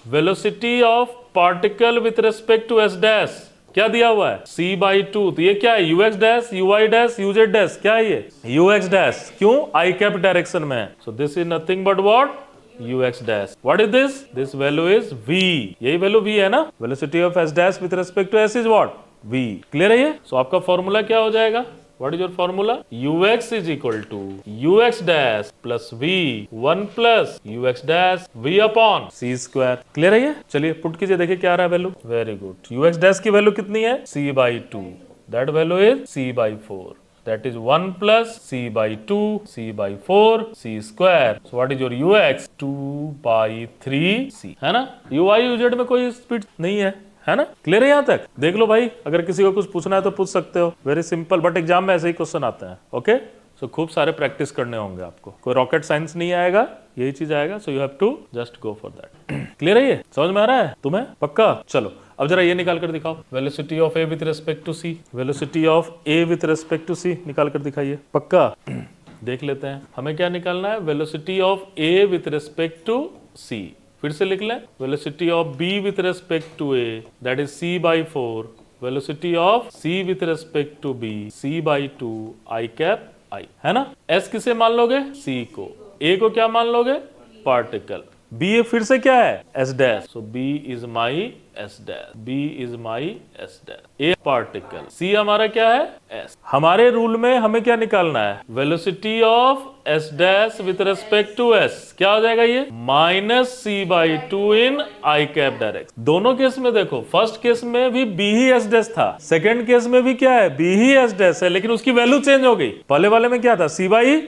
Velocity of particle with respect to S dash क्या दिया हुआ है c/2, तो ये क्या है ux dash, uy dash, uz dash, क्या है ये ux डैश, क्यों i कैप डायरेक्शन में है, so this is nothing but what ux dash. What is this, this value is v, यही वैल्यू v है ना, velocity of s dash with respect to s is what v, clear है ये। सो आपका formula क्या हो जाएगा, What is your formula? ux is equal to ux dash plus v 1 plus ux dash v upon c square। Clear है ये, चलिए put कीजिए, देखिए क्या आ रहा है value, very good. ux dash की वैल्यू कितनी है c/2, that value is c/4, that is 1 plus c/2 c/4 c square, so what is your ux 2/3c, है ना। uy uz में कोई स्पीड नहीं है ना, क्लियर है यहाँ तक। देख लो भाई, अगर किसी को कुछ पूछना है तो पूछ सकते हो, वेरी सिंपल, बट एग्जाम में ऐसे ही क्वेश्चन आते हैं। ओके, सो खूब सारे प्रैक्टिस करने होंगे आपको, कोई रॉकेट साइंस नहीं आएगा, यही चीज आएगा, so you have to just go for that. Clear है ये, समझ में आ रहा है तुम्हें पक्का। चलो अब जरा ये निकाल कर दिखाओ, velocity of A with respect to C, velocity of A with respect to C निकाल कर दिखाइए पक्का। देख लेते हैं हमें क्या निकालना है, velocity of A with respect to C, फिर से लिख लें, velocity of b with respect to a that is c/4, velocity of c with respect to b c/2 i cap i, है ना। s किसे मान लोगे, c को, a को क्या मान लोगे, पार्टिकल, b फिर से क्या है s dash, so b is my s dash, b is my s dash, a particle, c हमारा क्या है s। हमारे रूल में हमें क्या निकालना है, velocity of s dash with respect to s, क्या हो जाएगा ये -c/2 in i cap direct. दोनों केस में देखो, फर्स्ट केस में भी b ही s डैश था, सेकंड केस में भी क्या है b ही s डैश है, लेकिन उसकी वैल्यू चेंज हो गई। पहले वाले में क्या था c/,